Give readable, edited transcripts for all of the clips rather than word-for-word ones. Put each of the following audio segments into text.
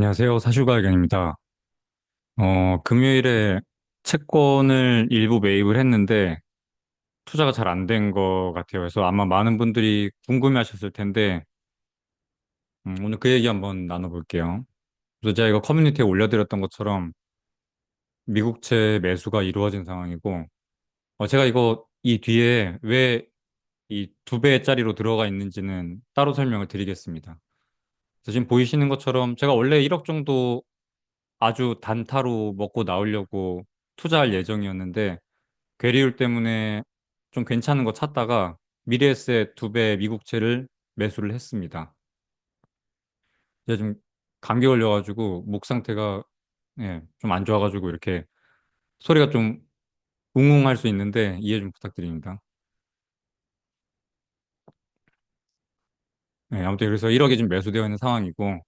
안녕하세요. 사실과학연입니다. 금요일에 채권을 일부 매입을 했는데 투자가 잘 안 된 것 같아요. 그래서 아마 많은 분들이 궁금해 하셨을 텐데, 오늘 그 얘기 한번 나눠볼게요. 그래서 제가 이거 커뮤니티에 올려드렸던 것처럼 미국채 매수가 이루어진 상황이고, 제가 이거 이 뒤에 왜 이 두 배짜리로 들어가 있는지는 따로 설명을 드리겠습니다. 그래서 지금 보이시는 것처럼 제가 원래 1억 정도 아주 단타로 먹고 나오려고 투자할 예정이었는데, 괴리율 때문에 좀 괜찮은 거 찾다가 미래에셋 두 배 미국채를 매수를 했습니다. 제가 좀 감기 걸려가지고 목 상태가 좀 안 좋아가지고 이렇게 소리가 좀 웅웅할 수 있는데 이해 좀 부탁드립니다. 아무튼 그래서 1억이 지금 매수되어 있는 상황이고,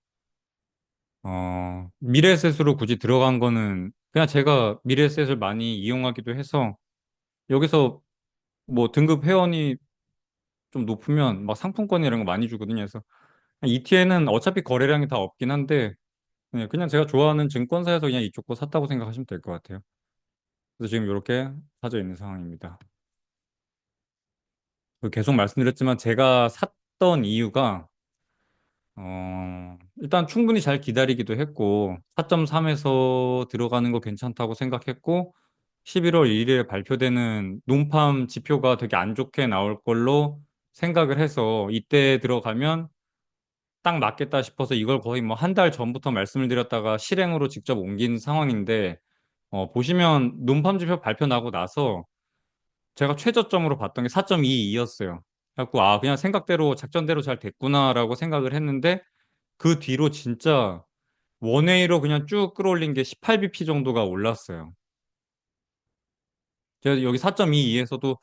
미래에셋으로 굳이 들어간 거는 그냥 제가 미래에셋을 많이 이용하기도 해서 여기서 뭐 등급 회원이 좀 높으면 막 상품권 이런 거 많이 주거든요. 그래서 ETN은 어차피 거래량이 다 없긴 한데 그냥 제가 좋아하는 증권사에서 그냥 이쪽 거 샀다고 생각하시면 될 것 같아요. 그래서 지금 이렇게 사져 있는 상황입니다. 계속 말씀드렸지만 제가 샀던 이유가 일단 충분히 잘 기다리기도 했고 4.3에서 들어가는 거 괜찮다고 생각했고 11월 1일에 발표되는 논팜 지표가 되게 안 좋게 나올 걸로 생각을 해서 이때 들어가면 딱 맞겠다 싶어서 이걸 거의 뭐 한 달 전부터 말씀을 드렸다가 실행으로 직접 옮긴 상황인데, 보시면 논밤 지표 발표 나고 나서 제가 최저점으로 봤던 게 4.22였어요. 그래갖고, 그냥 생각대로, 작전대로 잘 됐구나라고 생각을 했는데, 그 뒤로 진짜 원웨이로 그냥 쭉 끌어올린 게 18bp 정도가 올랐어요. 제가 여기 4.22에서도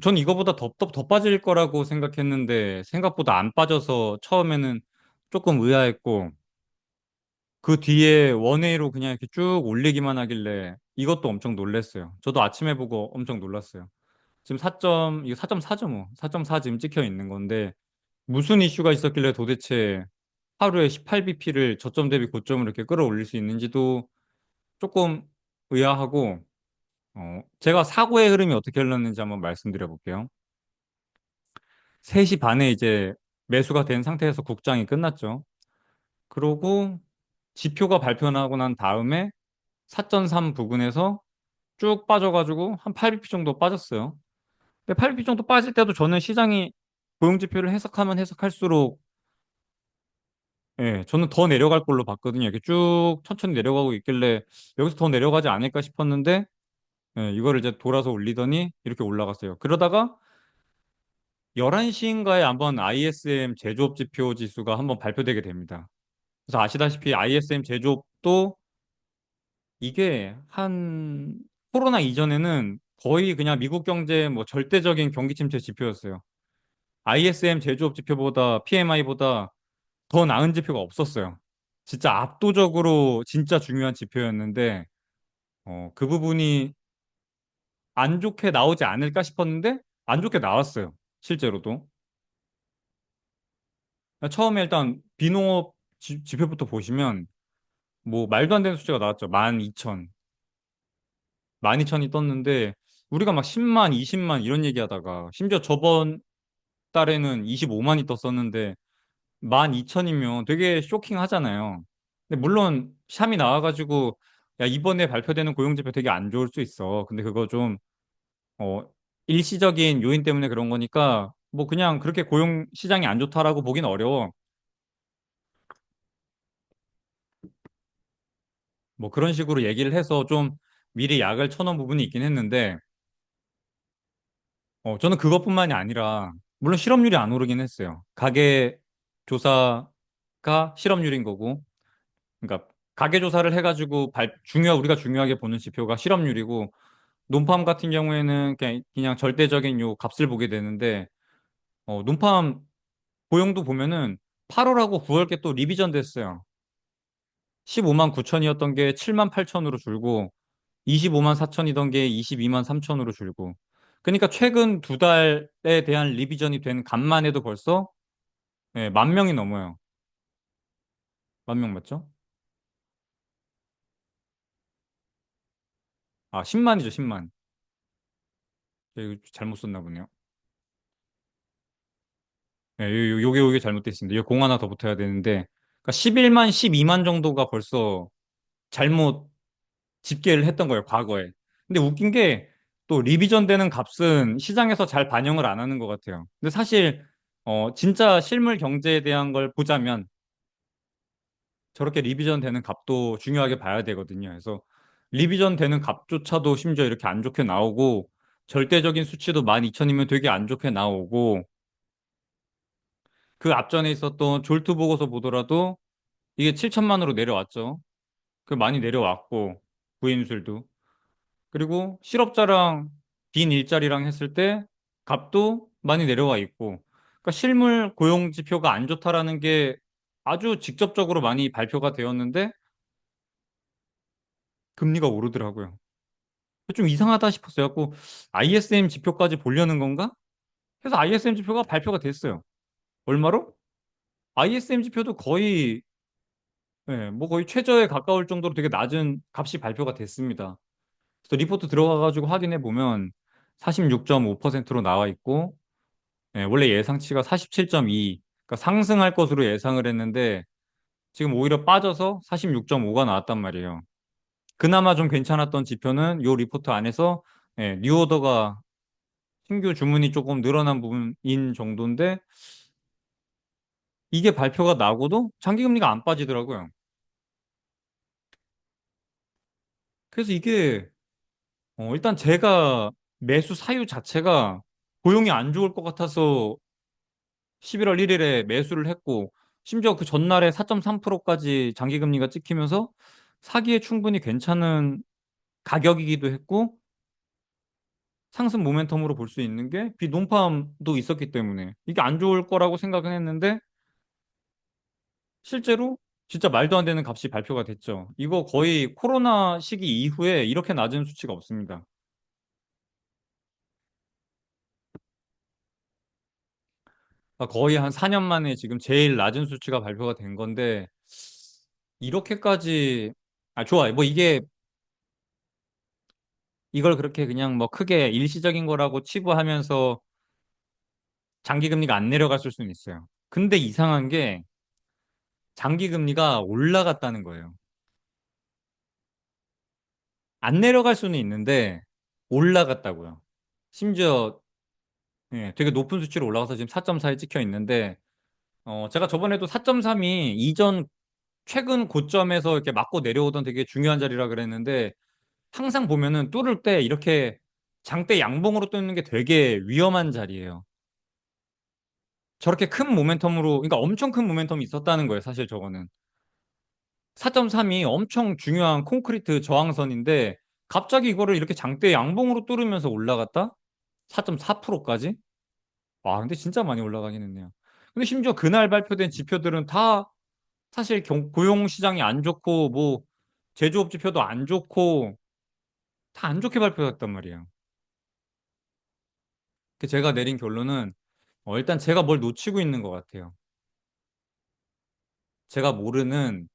전 이거보다 더 빠질 거라고 생각했는데, 생각보다 안 빠져서 처음에는 조금 의아했고, 그 뒤에 원웨이로 그냥 이렇게 쭉 올리기만 하길래 이것도 엄청 놀랐어요. 저도 아침에 보고 엄청 놀랐어요. 지금 4점, 이거 4.4죠 뭐. 4.4 지금 찍혀 있는 건데 무슨 이슈가 있었길래 도대체 하루에 18bp를 저점 대비 고점을 이렇게 끌어올릴 수 있는지도 조금 의아하고, 제가 사고의 흐름이 어떻게 흘렀는지 한번 말씀드려 볼게요. 3시 반에 이제 매수가 된 상태에서 국장이 끝났죠. 그러고 지표가 발표나고 난 다음에 4.3 부근에서 쭉 빠져가지고 한 8bp 정도 빠졌어요. 근데 8bp 정도 빠질 때도 저는 시장이 고용지표를 해석하면 해석할수록 저는 더 내려갈 걸로 봤거든요. 이렇게 쭉 천천히 내려가고 있길래 여기서 더 내려가지 않을까 싶었는데 이거를 이제 돌아서 올리더니 이렇게 올라갔어요. 그러다가 11시인가에 한번 ISM 제조업 지표 지수가 한번 발표되게 됩니다. 그래서 아시다시피 ISM 제조업도 이게 한 코로나 이전에는 거의 그냥 미국 경제 뭐 절대적인 경기 침체 지표였어요. ISM 제조업 지표보다 PMI보다 더 나은 지표가 없었어요. 진짜 압도적으로 진짜 중요한 지표였는데 그 부분이 안 좋게 나오지 않을까 싶었는데 안 좋게 나왔어요. 실제로도. 처음에 일단 비농업 지표부터 보시면 뭐 말도 안 되는 숫자가 나왔죠. 12,000. 12,000이 떴는데 우리가 막 10만, 20만 이런 얘기하다가 심지어 저번 달에는 25만이 떴었는데 12,000이면 되게 쇼킹하잖아요. 근데 물론 샴이 나와가지고 야 이번에 발표되는 고용지표 되게 안 좋을 수 있어. 근데 그거 좀 어, 일시적인 요인 때문에 그런 거니까 뭐 그냥 그렇게 고용 시장이 안 좋다라고 보긴 어려워. 뭐 그런 식으로 얘기를 해서 좀 미리 약을 쳐놓은 부분이 있긴 했는데 저는 그것뿐만이 아니라, 물론 실업률이 안 오르긴 했어요. 가계 조사가 실업률인 거고, 그러니까 가계 조사를 해가지고 우리가 중요하게 보는 지표가 실업률이고, 논팜 같은 경우에는 그냥 절대적인 요 값을 보게 되는데, 논팜 고용도 보면은 8월하고 9월께 또 리비전 됐어요. 15만 9천이었던 게 7만 8천으로 줄고, 25만 4천이던 게 22만 3천으로 줄고. 그러니까 최근 두 달에 대한 리비전이 된 값만 해도 벌써 10,000명이 넘어요. 10,000명 맞죠? 아, 10만이죠, 10만. 이거 잘못 썼나 보네요. 네, 요게 잘못돼 있습니다. 이거 공 하나 더 붙어야 되는데, 그러니까 11만, 12만 정도가 벌써 잘못 집계를 했던 거예요, 과거에. 근데 웃긴 게 또 리비전 되는 값은 시장에서 잘 반영을 안 하는 것 같아요. 근데 사실 진짜 실물 경제에 대한 걸 보자면 저렇게 리비전 되는 값도 중요하게 봐야 되거든요. 그래서 리비전 되는 값조차도 심지어 이렇게 안 좋게 나오고 절대적인 수치도 12,000이면 되게 안 좋게 나오고 그 앞전에 있었던 졸트 보고서 보더라도 이게 7천만으로 내려왔죠. 그 많이 내려왔고 부인술도. 그리고 실업자랑 빈 일자리랑 했을 때 값도 많이 내려와 있고, 그러니까 실물 고용 지표가 안 좋다라는 게 아주 직접적으로 많이 발표가 되었는데 금리가 오르더라고요. 좀 이상하다 싶었어요. 갖고 ISM 지표까지 보려는 건가? 그래서 ISM 지표가 발표가 됐어요. 얼마로? ISM 지표도 거의 뭐 거의 최저에 가까울 정도로 되게 낮은 값이 발표가 됐습니다. 그래서 리포트 들어가가지고 확인해 보면 46.5%로 나와 있고 원래 예상치가 47.2, 그러니까 상승할 것으로 예상을 했는데 지금 오히려 빠져서 46.5가 나왔단 말이에요. 그나마 좀 괜찮았던 지표는 요 리포트 안에서 뉴오더가 신규 주문이 조금 늘어난 부분인 정도인데 이게 발표가 나고도 장기금리가 안 빠지더라고요. 그래서 이게 일단 제가 매수 사유 자체가 고용이 안 좋을 것 같아서 11월 1일에 매수를 했고, 심지어 그 전날에 4.3%까지 장기금리가 찍히면서 사기에 충분히 괜찮은 가격이기도 했고, 상승 모멘텀으로 볼 수 있는 게 비논팜도 있었기 때문에 이게 안 좋을 거라고 생각은 했는데, 실제로 진짜 말도 안 되는 값이 발표가 됐죠. 이거 거의 코로나 시기 이후에 이렇게 낮은 수치가 없습니다. 그러니까 거의 한 4년 만에 지금 제일 낮은 수치가 발표가 된 건데, 이렇게까지, 좋아요. 뭐 이게 이걸 그렇게 그냥 뭐 크게 일시적인 거라고 치부하면서 장기 금리가 안 내려갔을 수는 있어요. 근데 이상한 게 장기 금리가 올라갔다는 거예요. 안 내려갈 수는 있는데 올라갔다고요. 심지어 되게 높은 수치로 올라가서 지금 4.4에 찍혀 있는데 제가 저번에도 4.3이 이전 최근 고점에서 이렇게 맞고 내려오던 되게 중요한 자리라 그랬는데 항상 보면은 뚫을 때 이렇게 장대 양봉으로 뚫는 게 되게 위험한 자리예요. 저렇게 큰 모멘텀으로, 그러니까 엄청 큰 모멘텀이 있었다는 거예요, 사실 저거는. 4.3이 엄청 중요한 콘크리트 저항선인데, 갑자기 이거를 이렇게 장대 양봉으로 뚫으면서 올라갔다? 4.4%까지? 와, 근데 진짜 많이 올라가긴 했네요. 근데 심지어 그날 발표된 지표들은 다 사실 고용 시장이 안 좋고, 뭐, 제조업 지표도 안 좋고, 다 안 좋게 발표했단 말이에요. 그 제가 내린 결론은, 일단 제가 뭘 놓치고 있는 것 같아요. 제가 모르는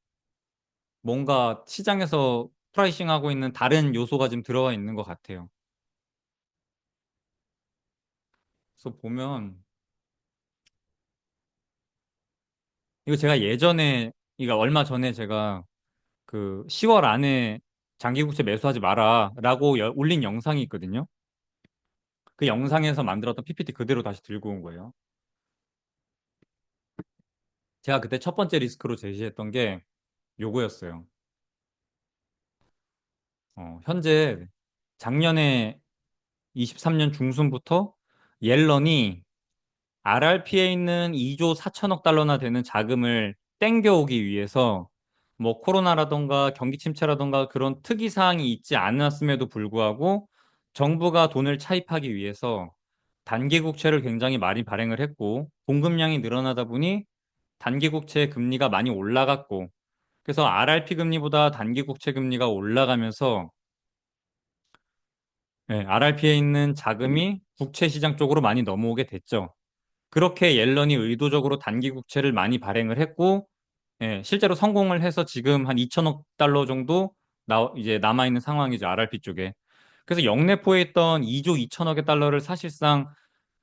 뭔가 시장에서 프라이싱하고 있는 다른 요소가 지금 들어가 있는 것 같아요. 그래서 보면 이거 제가 예전에 이거 얼마 전에 제가 그 10월 안에 장기국채 매수하지 마라라고 올린 영상이 있거든요. 그 영상에서 만들었던 PPT 그대로 다시 들고 온 거예요. 제가 그때 첫 번째 리스크로 제시했던 게 요거였어요. 현재 작년에 23년 중순부터 옐런이 RRP에 있는 2조 4천억 달러나 되는 자금을 땡겨오기 위해서 뭐 코로나라던가 경기 침체라던가 그런 특이 사항이 있지 않았음에도 불구하고 정부가 돈을 차입하기 위해서 단기 국채를 굉장히 많이 발행을 했고 공급량이 늘어나다 보니 단기 국채 금리가 많이 올라갔고 그래서 RRP 금리보다 단기 국채 금리가 올라가면서 RRP에 있는 자금이 국채 시장 쪽으로 많이 넘어오게 됐죠. 그렇게 옐런이 의도적으로 단기 국채를 많이 발행을 했고, 실제로 성공을 해서 지금 한 2천억 달러 정도 이제 남아있는 상황이죠. RRP 쪽에. 그래서 영내포에 있던 2조 2천억의 달러를 사실상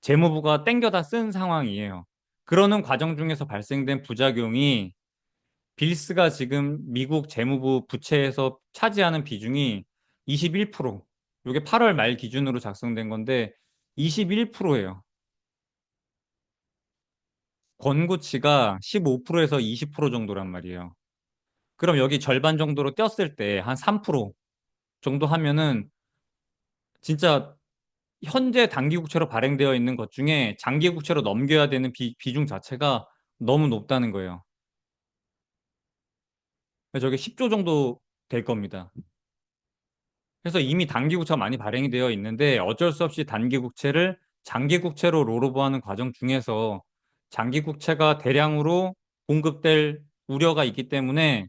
재무부가 땡겨다 쓴 상황이에요. 그러는 과정 중에서 발생된 부작용이 빌스가 지금 미국 재무부 부채에서 차지하는 비중이 21%. 이게 8월 말 기준으로 작성된 건데 21%예요. 권고치가 15%에서 20% 정도란 말이에요. 그럼 여기 절반 정도로 띄었을 때 한 3% 정도 하면은 진짜 현재 단기국채로 발행되어 있는 것 중에 장기국채로 넘겨야 되는 비중 자체가 너무 높다는 거예요. 그래서 저게 10조 정도 될 겁니다. 그래서 이미 단기국채가 많이 발행이 되어 있는데 어쩔 수 없이 단기국채를 장기국채로 롤오버하는 과정 중에서 장기국채가 대량으로 공급될 우려가 있기 때문에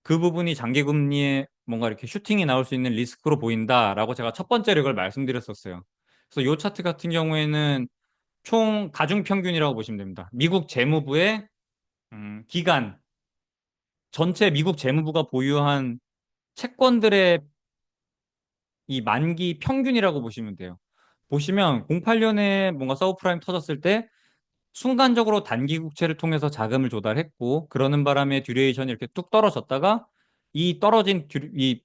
그 부분이 장기금리에 뭔가 이렇게 슈팅이 나올 수 있는 리스크로 보인다라고 제가 첫 번째로 이걸 말씀드렸었어요. 그래서 이 차트 같은 경우에는 총 가중평균이라고 보시면 됩니다. 미국 재무부의 기간, 전체 미국 재무부가 보유한 채권들의 이 만기 평균이라고 보시면 돼요. 보시면 08년에 뭔가 서브프라임 터졌을 때 순간적으로 단기 국채를 통해서 자금을 조달했고 그러는 바람에 듀레이션이 이렇게 뚝 떨어졌다가 이 떨어진 이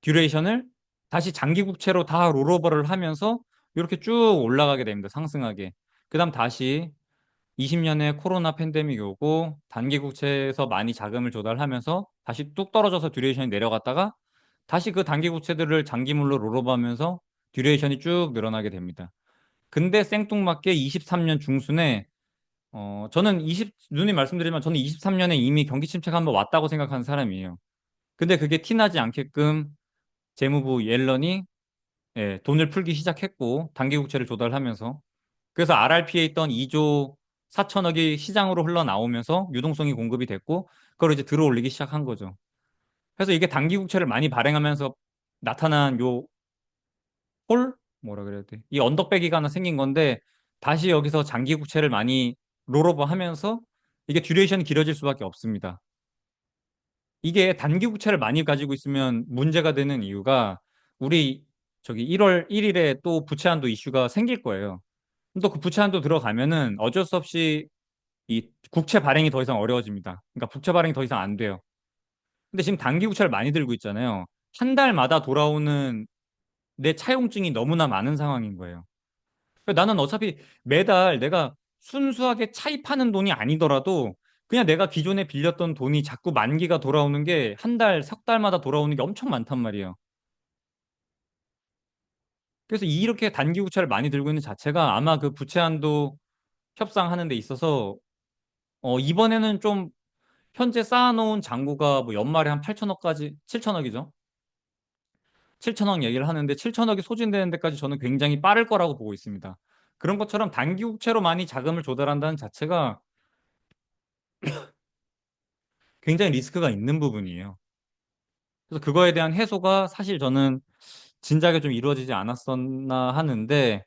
듀레이션을 다시 장기 국채로 다 롤오버를 하면서 이렇게 쭉 올라가게 됩니다. 상승하게. 그다음 다시 20년에 코로나 팬데믹이 오고 단기 국채에서 많이 자금을 조달하면서 다시 뚝 떨어져서 듀레이션이 내려갔다가 다시 그 단기 국채들을 장기물로 롤오버하면서 듀레이션이 쭉 늘어나게 됩니다. 근데 생뚱맞게 23년 중순에 저는 누님 말씀드리면 저는 23년에 이미 경기 침체가 한번 왔다고 생각하는 사람이에요. 근데 그게 티나지 않게끔 재무부 옐런이 예, 돈을 풀기 시작했고 단기 국채를 조달하면서 그래서 RRP에 있던 2조 4천억이 시장으로 흘러나오면서 유동성이 공급이 됐고 그걸 이제 들어올리기 시작한 거죠. 그래서 이게 단기 국채를 많이 발행하면서 나타난 요 홀? 뭐라 그래야 돼? 이 언덕배기가 하나 생긴 건데 다시 여기서 장기 국채를 많이 롤오버 하면서 이게 듀레이션이 길어질 수밖에 없습니다. 이게 단기 국채를 많이 가지고 있으면 문제가 되는 이유가 우리 저기 1월 1일에 또 부채 한도 이슈가 생길 거예요. 또 그 부채 한도 들어가면은 어쩔 수 없이 이 국채 발행이 더 이상 어려워집니다. 그러니까 국채 발행이 더 이상 안 돼요. 근데 지금 단기 국채를 많이 들고 있잖아요. 한 달마다 돌아오는 내 차용증이 너무나 많은 상황인 거예요. 그러니까 나는 어차피 매달 내가 순수하게 차입하는 돈이 아니더라도 그냥 내가 기존에 빌렸던 돈이 자꾸 만기가 돌아오는 게 한 달, 석 달마다 돌아오는 게 엄청 많단 말이에요. 그래서 이렇게 단기 국채를 많이 들고 있는 자체가 아마 그 부채 한도 협상하는 데 있어서 이번에는 좀 현재 쌓아놓은 잔고가 뭐 연말에 한 8천억까지, 7천억이죠. 7천억 얘기를 하는데 7천억이 소진되는 데까지 저는 굉장히 빠를 거라고 보고 있습니다. 그런 것처럼 단기 국채로 많이 자금을 조달한다는 자체가 굉장히 리스크가 있는 부분이에요. 그래서 그거에 대한 해소가 사실 저는 진작에 좀 이루어지지 않았었나 하는데,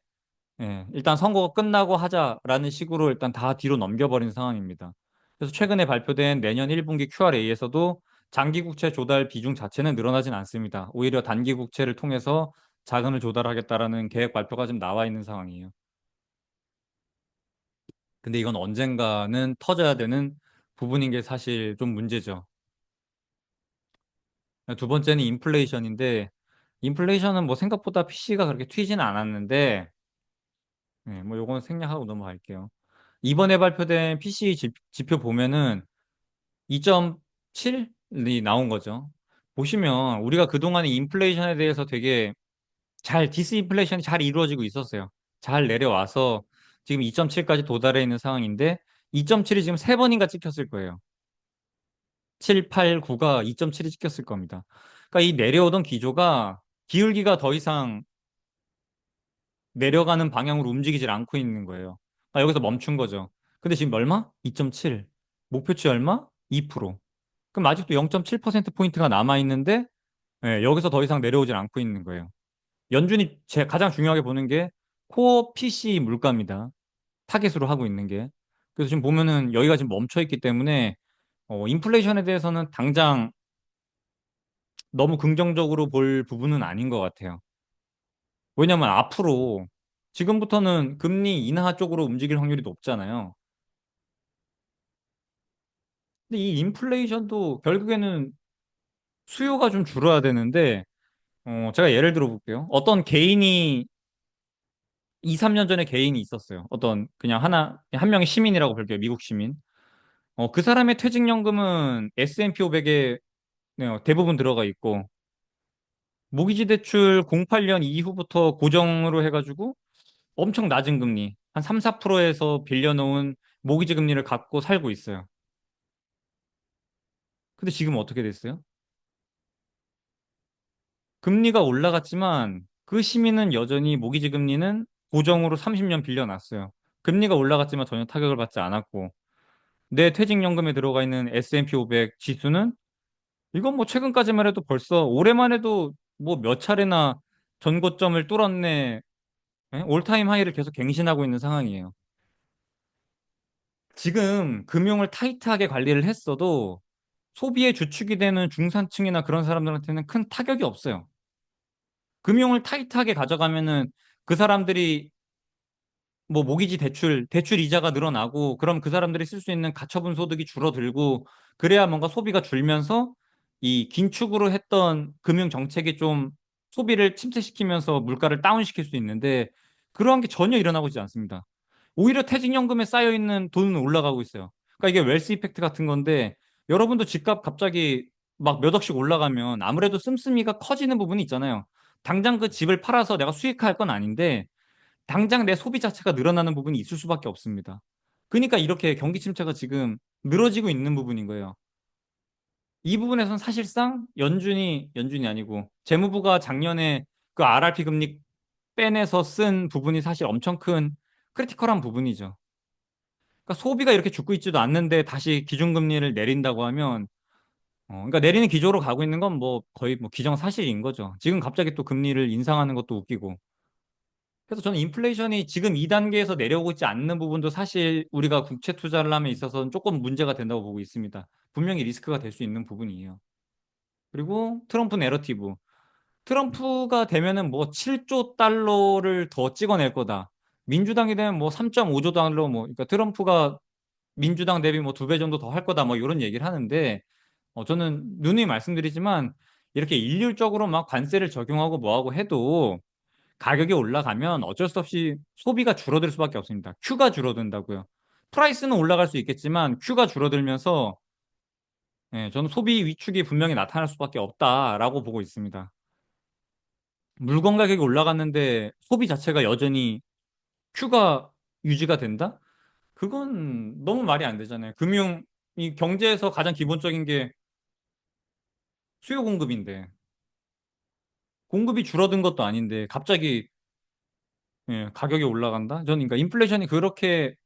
예, 일단 선거가 끝나고 하자라는 식으로 일단 다 뒤로 넘겨버린 상황입니다. 그래서 최근에 발표된 내년 1분기 QRA에서도 장기 국채 조달 비중 자체는 늘어나진 않습니다. 오히려 단기 국채를 통해서 자금을 조달하겠다라는 계획 발표가 지금 나와 있는 상황이에요. 근데 이건 언젠가는 터져야 되는 부분인 게 사실 좀 문제죠. 두 번째는 인플레이션인데, 인플레이션은 뭐 생각보다 PC가 그렇게 튀지는 않았는데, 뭐 요거는 생략하고 넘어갈게요. 이번에 발표된 PC 지표 보면은 2.7이 나온 거죠. 보시면 우리가 그동안에 인플레이션에 대해서 되게 디스인플레이션이 잘 이루어지고 있었어요. 잘 내려와서 지금 2.7까지 도달해 있는 상황인데 2.7이 지금 세 번인가 찍혔을 거예요. 7, 8, 9가 2.7이 찍혔을 겁니다. 그러니까 이 내려오던 기조가 기울기가 더 이상 내려가는 방향으로 움직이질 않고 있는 거예요. 아, 여기서 멈춘 거죠. 근데 지금 얼마? 2.7. 목표치 얼마? 2%. 그럼 아직도 0.7%포인트가 남아있는데, 여기서 더 이상 내려오질 않고 있는 거예요. 연준이 제 가장 중요하게 보는 게 코어 PC 물가입니다. 타겟으로 하고 있는 게. 그래서 지금 보면은 여기가 지금 멈춰 있기 때문에, 인플레이션에 대해서는 당장 너무 긍정적으로 볼 부분은 아닌 것 같아요. 왜냐면 앞으로 지금부터는 금리 인하 쪽으로 움직일 확률이 높잖아요. 근데 이 인플레이션도 결국에는 수요가 좀 줄어야 되는데, 제가 예를 들어 볼게요. 어떤 개인이 2, 3년 전에 개인이 있었어요. 어떤 그냥 한 명의 시민이라고 볼게요. 미국 시민. 그 사람의 퇴직연금은 S&P 500에 대부분 들어가 있고, 모기지 대출 08년 이후부터 고정으로 해가지고 엄청 낮은 금리, 한 3, 4%에서 빌려놓은 모기지 금리를 갖고 살고 있어요. 근데 지금 어떻게 됐어요? 금리가 올라갔지만 그 시민은 여전히 모기지 금리는 고정으로 30년 빌려놨어요. 금리가 올라갔지만 전혀 타격을 받지 않았고, 내 퇴직연금에 들어가 있는 S&P 500 지수는 이건 뭐 최근까지만 해도 벌써 올해만 해도 뭐 몇 차례나 전고점을 뚫었네, 올타임 하이를 계속 갱신하고 있는 상황이에요. 지금 금융을 타이트하게 관리를 했어도 소비의 주축이 되는 중산층이나 그런 사람들한테는 큰 타격이 없어요. 금융을 타이트하게 가져가면은 그 사람들이 뭐 모기지 대출 이자가 늘어나고 그럼 그 사람들이 쓸 수 있는 가처분 소득이 줄어들고 그래야 뭔가 소비가 줄면서 이 긴축으로 했던 금융 정책이 좀 소비를 침체시키면서 물가를 다운시킬 수 있는데 그러한 게 전혀 일어나고 있지 않습니다. 오히려 퇴직연금에 쌓여 있는 돈은 올라가고 있어요. 그러니까 이게 웰스 이펙트 같은 건데 여러분도 집값 갑자기 막 몇 억씩 올라가면 아무래도 씀씀이가 커지는 부분이 있잖아요. 당장 그 집을 팔아서 내가 수익할 건 아닌데 당장 내 소비 자체가 늘어나는 부분이 있을 수밖에 없습니다. 그러니까 이렇게 경기 침체가 지금 늘어지고 있는 부분인 거예요. 이 부분에선 사실상 연준이 아니고 재무부가 작년에 그 RRP 금리 빼내서 쓴 부분이 사실 엄청 큰 크리티컬한 부분이죠. 그러니까 소비가 이렇게 죽고 있지도 않는데 다시 기준금리를 내린다고 하면 그러니까 내리는 기조로 가고 있는 건 뭐 거의 뭐 기정사실인 거죠. 지금 갑자기 또 금리를 인상하는 것도 웃기고. 그래서 저는 인플레이션이 지금 2단계에서 내려오고 있지 않는 부분도 사실 우리가 국채 투자를 함에 있어서는 조금 문제가 된다고 보고 있습니다. 분명히 리스크가 될 수 있는 부분이에요. 그리고 트럼프 내러티브. 트럼프가 되면은 뭐 7조 달러를 더 찍어낼 거다. 민주당이 되면 뭐 3.5조 달러 뭐, 그러니까 트럼프가 민주당 대비 뭐 2배 정도 더 할 거다 뭐 이런 얘기를 하는데, 저는 누누이 말씀드리지만 이렇게 일률적으로 막 관세를 적용하고 뭐하고 해도 가격이 올라가면 어쩔 수 없이 소비가 줄어들 수밖에 없습니다. 큐가 줄어든다고요. 프라이스는 올라갈 수 있겠지만 큐가 줄어들면서 저는 소비 위축이 분명히 나타날 수밖에 없다라고 보고 있습니다. 물건 가격이 올라갔는데 소비 자체가 여전히 큐가 유지가 된다? 그건 너무 말이 안 되잖아요. 이 경제에서 가장 기본적인 게 수요 공급인데 공급이 줄어든 것도 아닌데 갑자기 가격이 올라간다? 저는 그러니까 인플레이션이 그렇게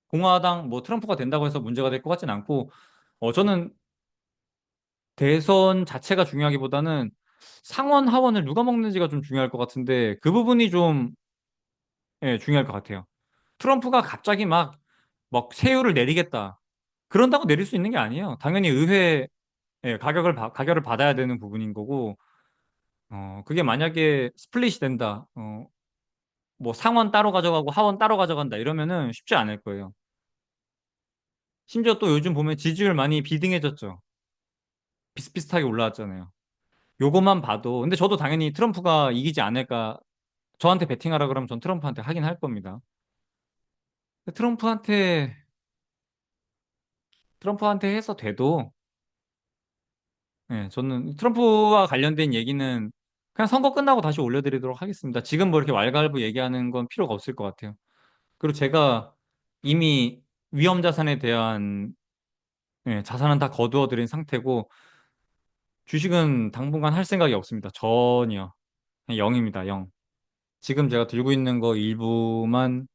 공화당 뭐 트럼프가 된다고 해서 문제가 될 것 같진 않고 저는 대선 자체가 중요하기보다는 상원 하원을 누가 먹는지가 좀 중요할 것 같은데 그 부분이 좀 중요할 것 같아요. 트럼프가 갑자기 막 세율을 내리겠다. 그런다고 내릴 수 있는 게 아니에요. 당연히 의회 가결을 받아야 되는 부분인 거고 그게 만약에 스플릿이 된다. 뭐 상원 따로 가져가고 하원 따로 가져간다 이러면은 쉽지 않을 거예요. 심지어 또 요즘 보면 지지율 많이 비등해졌죠. 비슷비슷하게 올라왔잖아요. 요거만 봐도 근데 저도 당연히 트럼프가 이기지 않을까 저한테 베팅하라 그러면 전 트럼프한테 하긴 할 겁니다. 근데 트럼프한테 해서 돼도 저는 트럼프와 관련된 얘기는 그냥 선거 끝나고 다시 올려드리도록 하겠습니다. 지금 뭐 이렇게 왈가왈부 얘기하는 건 필요가 없을 것 같아요. 그리고 제가 이미 위험 자산에 대한 자산은 다 거두어들인 상태고 주식은 당분간 할 생각이 없습니다. 전혀. 그냥 0입니다. 0. 지금 제가 들고 있는 거 일부만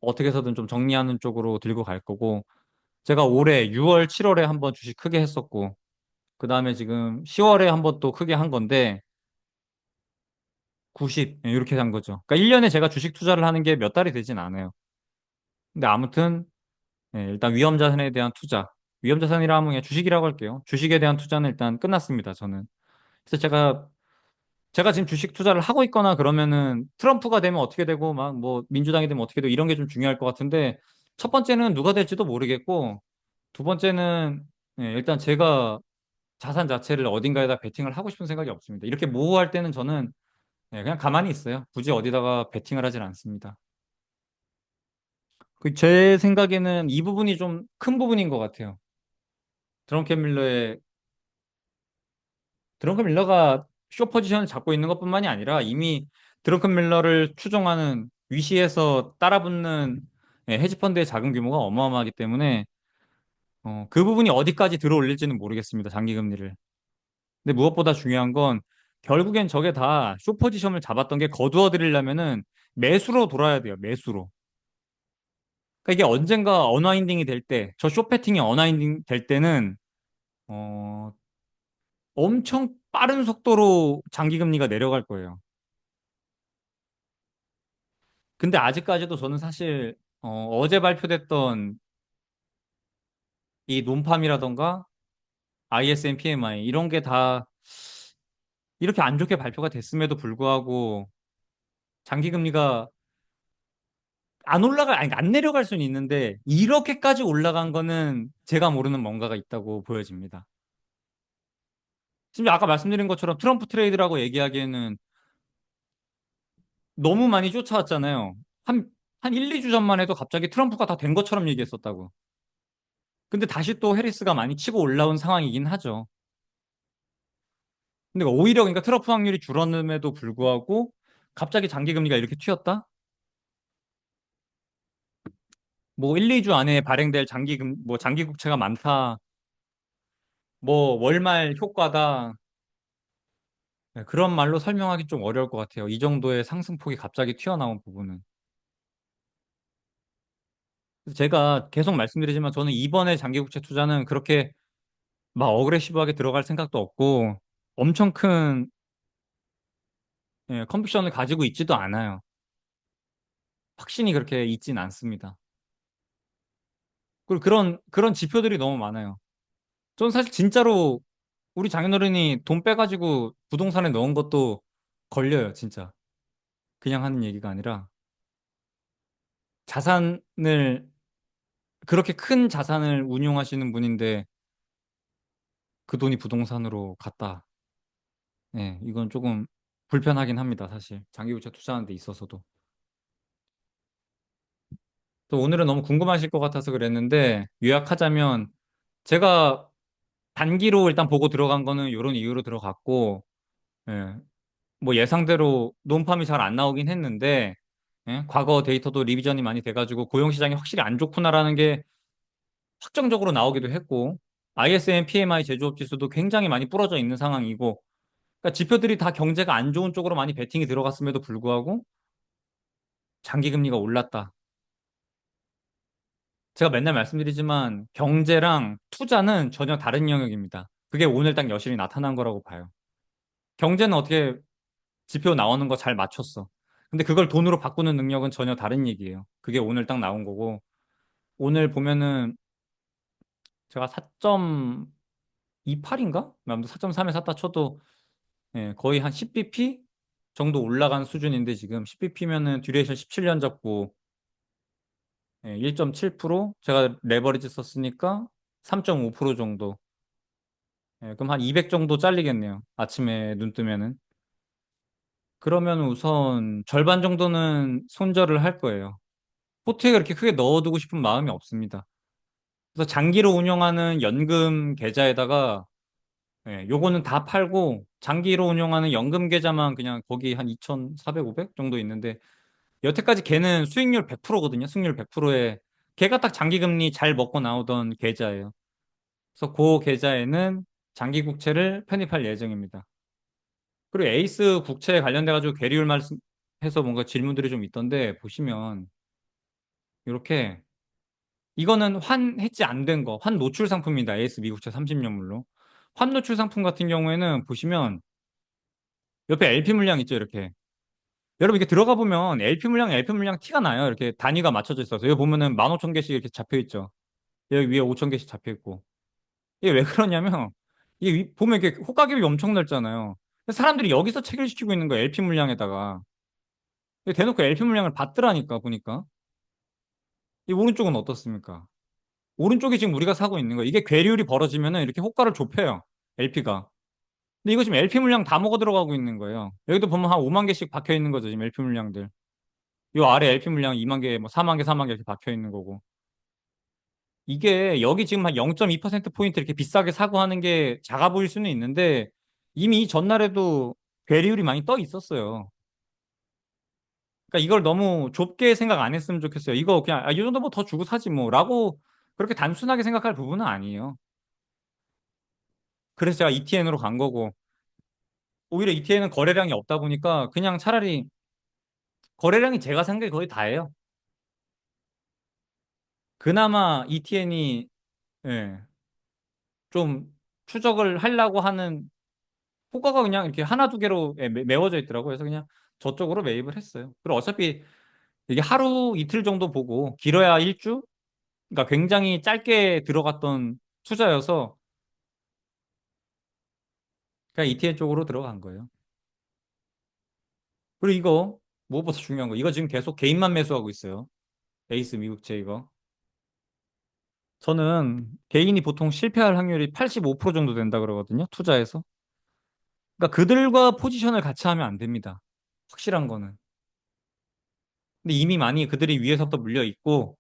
어떻게 해서든 좀 정리하는 쪽으로 들고 갈 거고, 제가 올해 6월, 7월에 한번 주식 크게 했었고, 그 다음에 지금 10월에 한번 또 크게 한 건데, 90, 이렇게 한 거죠. 그러니까 1년에 제가 주식 투자를 하는 게 몇 달이 되진 않아요. 근데 아무튼, 일단 위험자산에 대한 투자, 위험자산이라 하면 그냥 주식이라고 할게요. 주식에 대한 투자는 일단 끝났습니다, 저는. 그래서 제가 지금 주식 투자를 하고 있거나 그러면은 트럼프가 되면 어떻게 되고 막 뭐 민주당이 되면 어떻게 되고 이런 게 좀 중요할 것 같은데 첫 번째는 누가 될지도 모르겠고 두 번째는 일단 제가 자산 자체를 어딘가에다 베팅을 하고 싶은 생각이 없습니다. 이렇게 모호할 때는 저는 그냥 가만히 있어요. 굳이 어디다가 베팅을 하진 않습니다. 제 생각에는 이 부분이 좀 큰 부분인 것 같아요. 드렁켄 밀러의 드렁큰 밀러가 쇼 포지션을 잡고 있는 것뿐만이 아니라 이미 드렁큰 밀러를 추종하는 위시에서 따라붙는 헤지펀드의 자금 규모가 어마어마하기 때문에 그 부분이 어디까지 들어올릴지는 모르겠습니다. 장기 금리를. 근데 무엇보다 중요한 건 결국엔 저게 다 쇼 포지션을 잡았던 게 거두어 들이려면은 매수로 돌아야 돼요. 매수로. 그러니까 이게 언젠가 언와인딩이 될 때, 저 쇼패팅이 언와인딩 될 때는 어, 엄청 빠른 속도로 장기 금리가 내려갈 거예요. 근데 아직까지도 저는 사실 제 발표됐던 이 논팜이라던가 ISM PMI 이런 게 다 이렇게 안 좋게 발표가 됐음에도 불구하고 장기 금리가 안 올라가 아니 안 내려갈 수는 있는데 이렇게까지 올라간 거는 제가 모르는 뭔가가 있다고 보여집니다. 심지어 아까 말씀드린 것처럼 트럼프 트레이드라고 얘기하기에는 너무 많이 쫓아왔잖아요. 한 1, 2주 전만 해도 갑자기 트럼프가 다 된 것처럼 얘기했었다고. 근데 다시 또 해리스가 많이 치고 올라온 상황이긴 하죠. 근데 오히려 그러니까 트러프 확률이 줄었음에도 불구하고 갑자기 장기 금리가 이렇게 튀었다? 뭐 1, 2주 안에 발행될 뭐 장기 국채가 많다. 뭐 월말 효과다. 네, 그런 말로 설명하기 좀 어려울 것 같아요. 이 정도의 상승폭이 갑자기 튀어나온 부분은. 그래서 제가 계속 말씀드리지만 저는 이번에 장기 국채 투자는 그렇게 막 어그레시브하게 들어갈 생각도 없고 엄청 큰 컨비션을 가지고 있지도 않아요. 확신이 그렇게 있진 않습니다. 그리고 그런 지표들이 너무 많아요. 저는 사실 진짜로 우리 장인어른이 돈 빼가지고 부동산에 넣은 것도 걸려요, 진짜. 그냥 하는 얘기가 아니라 자산을, 그렇게 큰 자산을 운용하시는 분인데 그 돈이 부동산으로 갔다. 네, 이건 조금 불편하긴 합니다, 사실. 장기유채 투자하는 데 있어서도. 또 오늘은 너무 궁금하실 것 같아서 그랬는데 요약하자면 제가 단기로 일단 보고 들어간 거는 이런 이유로 들어갔고, 예, 뭐 예상대로 논팜이 잘 안 나오긴 했는데 과거 데이터도 리비전이 많이 돼가지고 고용시장이 확실히 안 좋구나라는 게 확정적으로 나오기도 했고 ISM PMI 제조업 지수도 굉장히 많이 부러져 있는 상황이고 그러니까 지표들이 다 경제가 안 좋은 쪽으로 많이 베팅이 들어갔음에도 불구하고 장기 금리가 올랐다. 제가 맨날 말씀드리지만 경제랑 투자는 전혀 다른 영역입니다. 그게 오늘 딱 여실히 나타난 거라고 봐요. 경제는 어떻게 지표 나오는 거 잘 맞췄어. 근데 그걸 돈으로 바꾸는 능력은 전혀 다른 얘기예요. 그게 오늘 딱 나온 거고, 오늘 보면은 제가 4.28인가? 아무튼 4.3에 샀다 쳐도 거의 한 10bp 정도 올라간 수준인데 지금 10bp면은 듀레이션 17년 잡고 1.7% 제가 레버리지 썼으니까 3.5% 정도. 그럼 한 200 정도 잘리겠네요. 아침에 눈 뜨면은. 그러면 우선 절반 정도는 손절을 할 거예요. 포트에 그렇게 크게 넣어두고 싶은 마음이 없습니다. 그래서 장기로 운영하는 연금 계좌에다가 요거는 다 팔고 장기로 운영하는 연금 계좌만 그냥 거기 한 2,400, 500 정도 있는데 여태까지 걔는 수익률 100%거든요. 수익률 100%에 걔가 딱 장기금리 잘 먹고 나오던 계좌예요. 그래서 그 계좌에는 장기 국채를 편입할 예정입니다. 그리고 에이스 국채에 관련돼가지고 계리율 말씀해서 뭔가 질문들이 좀 있던데 보시면 이렇게 이거는 환 해지 안 된 거, 환 노출 상품입니다. AS 미국채 30년물로. 환 노출 상품 같은 경우에는 보시면 옆에 LP 물량 있죠, 이렇게. 여러분 이게 들어가 보면 LP 물량 티가 나요. 이렇게 단위가 맞춰져 있어서. 여기 보면은 15,000개씩 이렇게 잡혀 있죠. 여기 위에 5,000개씩 잡혀 있고. 이게 왜 그러냐면 이게 보면 이렇게 호가격이 엄청 넓잖아요. 사람들이 여기서 체결시키고 있는 거예요. LP 물량에다가. 대놓고 LP 물량을 받더라니까, 보니까. 이 오른쪽은 어떻습니까? 오른쪽이 지금 우리가 사고 있는 거예요. 이게 괴리율이 벌어지면은 이렇게 호가를 좁혀요. LP가. 근데 이거 지금 LP 물량 다 먹어 들어가고 있는 거예요. 여기도 보면 한 5만 개씩 박혀 있는 거죠, 지금 LP 물량들. 요 아래 LP 물량 2만 개, 뭐 4만 개, 4만 개 이렇게 박혀 있는 거고. 이게 여기 지금 한 0.2%포인트 이렇게 비싸게 사고 하는 게 작아 보일 수는 있는데 이미 이 전날에도 괴리율이 많이 떠 있었어요. 그러니까 이걸 너무 좁게 생각 안 했으면 좋겠어요. 이거 그냥 이 정도 뭐 더 주고 사지 뭐라고 그렇게 단순하게 생각할 부분은 아니에요. 그래서 제가 ETN으로 간 거고 오히려 ETN은 거래량이 없다 보니까 그냥 차라리 거래량이 제가 산 게 거의 다예요. 그나마 ETN이 좀 추적을 하려고 하는 호가가 그냥 이렇게 하나 두 개로 메워져 있더라고요. 그래서 그냥 저쪽으로 매입을 했어요. 그리고 어차피 이게 하루 이틀 정도 보고 길어야 일주? 그러니까 굉장히 짧게 들어갔던 투자여서 그냥 ETN 쪽으로 들어간 거예요. 그리고 이거 무엇보다 중요한 거 이거 지금 계속 개인만 매수하고 있어요. 에이스 미국제 이거. 저는 개인이 보통 실패할 확률이 85% 정도 된다 그러거든요. 투자에서. 그러니까 그들과 포지션을 같이 하면 안 됩니다. 확실한 거는. 근데 이미 많이 그들이 위에서부터 물려 있고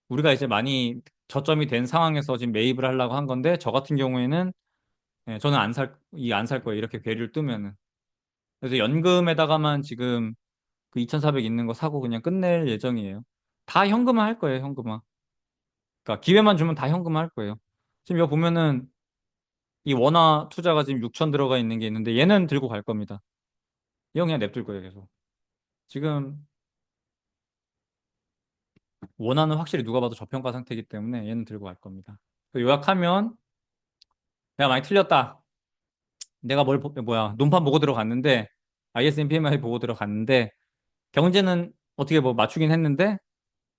우리가 이제 많이 저점이 된 상황에서 지금 매입을 하려고 한 건데 저 같은 경우에는 저는 안 살 거예요. 이렇게 괴리를 뜨면은. 그래서 연금에다가만 지금 그 2,400 있는 거 사고 그냥 끝낼 예정이에요. 다 현금화 할 거예요, 현금화. 그러니까 기회만 주면 다 현금화 할 거예요. 지금 여기 보면은 이 원화 투자가 지금 6천 들어가 있는 게 있는데 얘는 들고 갈 겁니다. 이건 그냥 냅둘 거예요, 계속. 지금 원화는 확실히 누가 봐도 저평가 상태이기 때문에 얘는 들고 갈 겁니다. 요약하면 내가 많이 틀렸다. 내가 뭐야, 논판 보고 들어갔는데, ISM-PMI 보고 들어갔는데, 경제는 어떻게 뭐 맞추긴 했는데,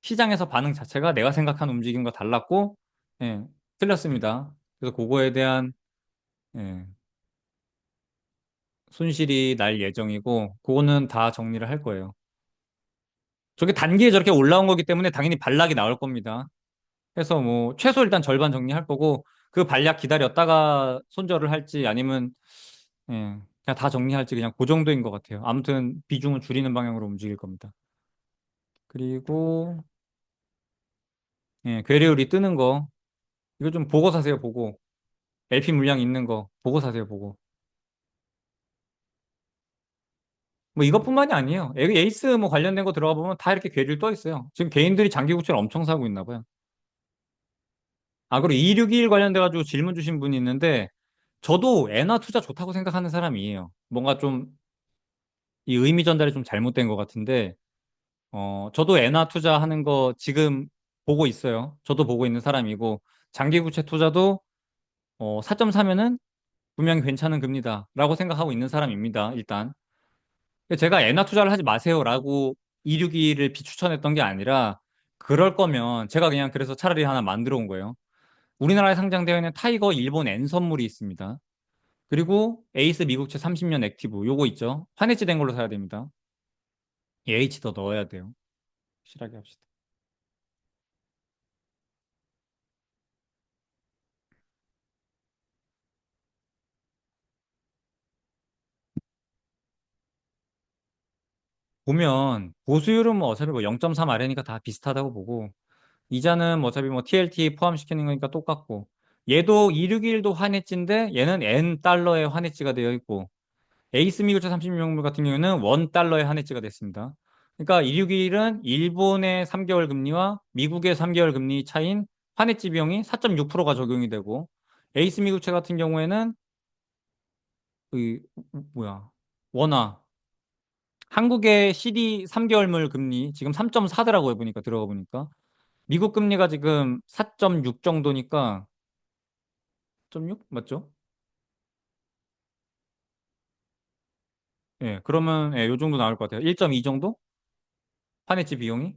시장에서 반응 자체가 내가 생각한 움직임과 달랐고, 예, 틀렸습니다. 그래서 그거에 대한, 예, 손실이 날 예정이고, 그거는 다 정리를 할 거예요. 저게 단기에 저렇게 올라온 거기 때문에 당연히 반락이 나올 겁니다. 그래서 뭐, 최소 일단 절반 정리할 거고, 그 반락 기다렸다가 손절을 할지 아니면 예, 그냥 다 정리할지 그냥 그 정도인 것 같아요. 아무튼 비중은 줄이는 방향으로 움직일 겁니다. 그리고 괴리율이 뜨는 거 이거 좀 보고 사세요. 보고 LP 물량 있는 거 보고 사세요. 보고 뭐 이것뿐만이 아니에요. 에이스 뭐 관련된 거 들어가 보면 다 이렇게 괴리율 떠 있어요. 지금 개인들이 장기 국채를 엄청 사고 있나 봐요. 아 그리고 2621 관련돼 가지고 질문 주신 분이 있는데 저도 엔화 투자 좋다고 생각하는 사람이에요. 뭔가 좀 이 의미 전달이 좀 잘못된 것 같은데 저도 엔화 투자하는 거 지금 보고 있어요. 저도 보고 있는 사람이고, 장기구체 투자도 4.4면은 분명히 괜찮은 금리다라고 생각하고 있는 사람입니다. 일단. 제가 엔화 투자를 하지 마세요라고 262를 비추천했던 게 아니라, 그럴 거면 제가 그냥 그래서 차라리 하나 만들어 온 거예요. 우리나라에 상장되어 있는 타이거 일본 엔 선물이 있습니다. 그리고 에이스 미국채 30년 액티브 요거 있죠. 환해지 된 걸로 사야 됩니다. H 더 넣어야 돼요. 확실하게 합시다. 보면 보수율은 뭐 어차피 뭐 0.3 아래니까 다 비슷하다고 보고 이자는 뭐 어차피 뭐 TLT 포함시키는 거니까 똑같고 얘도 261도 환해지인데 얘는 N 달러의 환해지가 되어 있고 에이스 미국채 30명물 같은 경우에는 원 달러의 환해지가 됐습니다. 그러니까 261은 일본의 3개월 금리와 미국의 3개월 금리 차인 환해지 비용이 4.6%가 적용이 되고 에이스 미국채 같은 경우에는 그 뭐야 원화 한국의 CD 3개월물 금리 지금 3.4더라고요, 보니까 들어가 보니까. 미국 금리가 지금 4.6 정도니까 4.6 맞죠? 예, 그러면 요 정도 나올 것 같아요. 1.2 정도? 환해지 비용이?